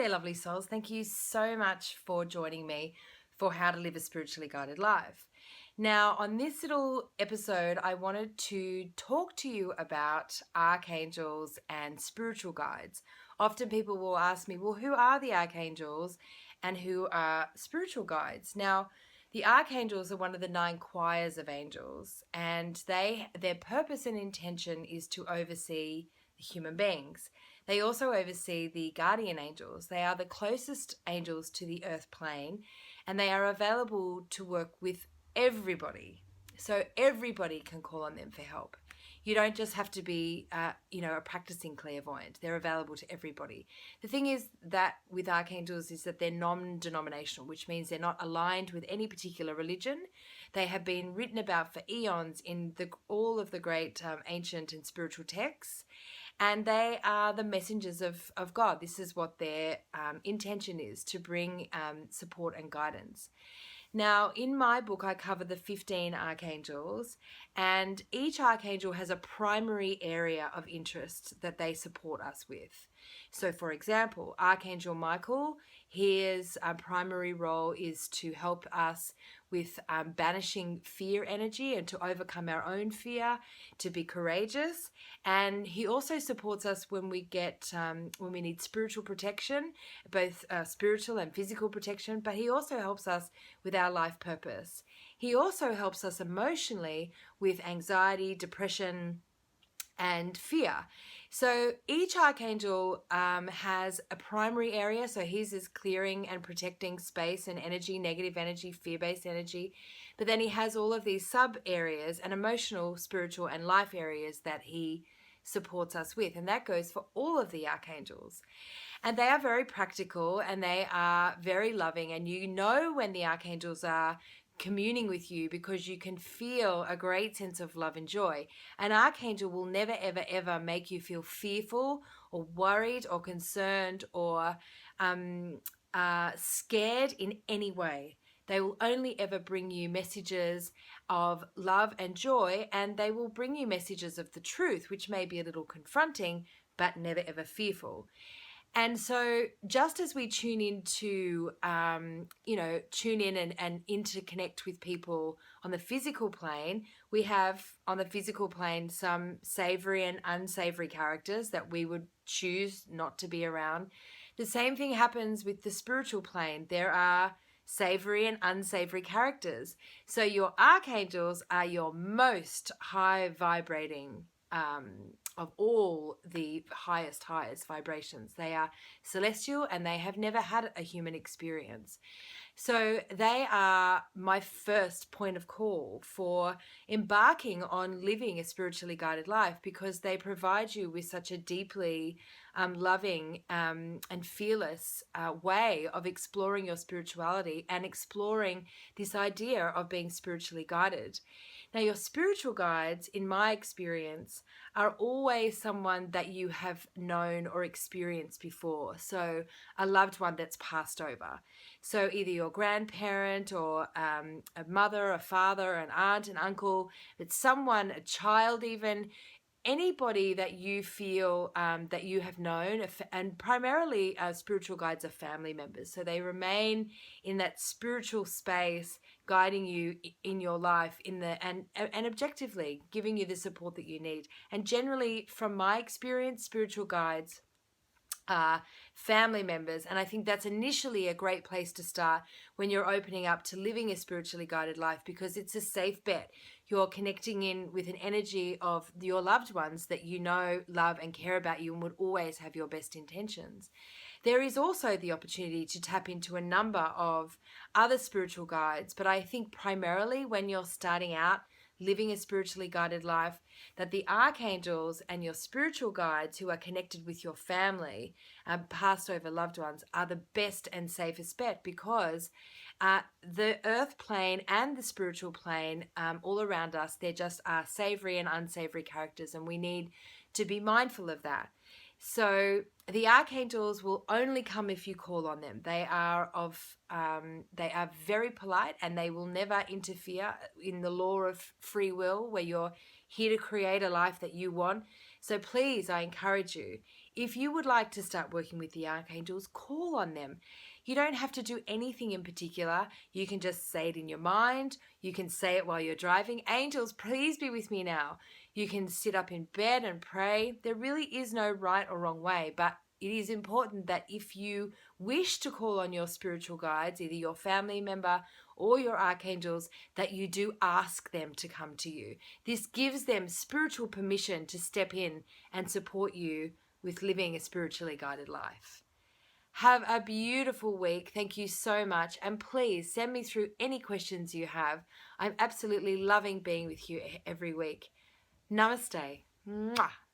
there, lovely souls. Thank you so much for joining me for How to Live a Spiritually Guided Life. Now, on this little episode, I wanted to talk to you about archangels and spiritual guides. Often people will ask me, well, who are the archangels and who are spiritual guides? Now, the archangels are one of the 9 choirs of angels, and their purpose and intention is to oversee the human beings. They also oversee the guardian angels. They are the closest angels to the earth plane, and they are available to work with everybody. So everybody can call on them for help. You don't just have to be, a practicing clairvoyant. They're available to everybody. The thing is that with archangels is that they're non-denominational, which means they're not aligned with any particular religion. They have been written about for eons in all of the great ancient and spiritual texts, and they are the messengers of God. This is what their intention is, to bring support and guidance. Now, in my book, I cover the 15 archangels, and each archangel has a primary area of interest that they support us with. So, for example, Archangel Michael, his primary role is to help us with banishing fear energy and to overcome our own fear, to be courageous. And he also supports us when we need spiritual protection, both spiritual and physical protection, but he also helps us with our life purpose. He also helps us emotionally with anxiety, depression, and fear. So each archangel has a primary area. So his is clearing and protecting space and energy, negative energy, fear-based energy. But then he has all of these sub areas and emotional, spiritual, and life areas that he supports us with. And that goes for all of the archangels. And they are very practical and they are very loving. And you know when the archangels are communing with you because you can feel a great sense of love and joy. An archangel will never, ever, ever make you feel fearful or worried or concerned or scared in any way. They will only ever bring you messages of love and joy, and they will bring you messages of the truth, which may be a little confronting, but never, ever fearful. And so just as we tune in to, tune in and interconnect with people on the physical plane, we have on the physical plane some savoury and unsavoury characters that we would choose not to be around. The same thing happens with the spiritual plane. There are savoury and unsavoury characters. So your archangels are your most high vibrating of all the highest vibrations. They are celestial and they have never had a human experience. So they are my first point of call for embarking on living a spiritually guided life, because they provide you with such a deeply loving and fearless way of exploring your spirituality and exploring this idea of being spiritually guided. Now, your spiritual guides, in my experience, are always someone that you have known or experienced before. So a loved one that's passed over. So either your grandparent or a mother, a father, an aunt, an uncle, it's someone, a child even, anybody that you feel that you have known. And primarily spiritual guides are family members. So they remain in that spiritual space, guiding you in your life and objectively giving you the support that you need. And generally, from my experience, spiritual guides are family members, and I think that's initially a great place to start when you're opening up to living a spiritually guided life, because it's a safe bet. You're connecting in with an energy of your loved ones that you know, love, and care about you and would always have your best intentions. There is also the opportunity to tap into a number of other spiritual guides, but I think primarily when you're starting out living a spiritually guided life, that the archangels and your spiritual guides who are connected with your family, passed over loved ones, are the best and safest bet, because the earth plane and the spiritual plane all around us, there just are savoury and unsavoury characters, and we need to be mindful of that. So the archangels will only come if you call on them. They are very polite, and they will never interfere in the law of free will, where you're here to create a life that you want. So please, I encourage you, if you would like to start working with the archangels, call on them. You don't have to do anything in particular. You can just say it in your mind. You can say it while you're driving. Angels, please be with me now. You can sit up in bed and pray. There really is no right or wrong way, but it is important that if you wish to call on your spiritual guides, either your family member or your archangels, that you do ask them to come to you. This gives them spiritual permission to step in and support you with living a spiritually guided life. Have a beautiful week. Thank you so much. And please send me through any questions you have. I'm absolutely loving being with you every week. Namaste. Mwah.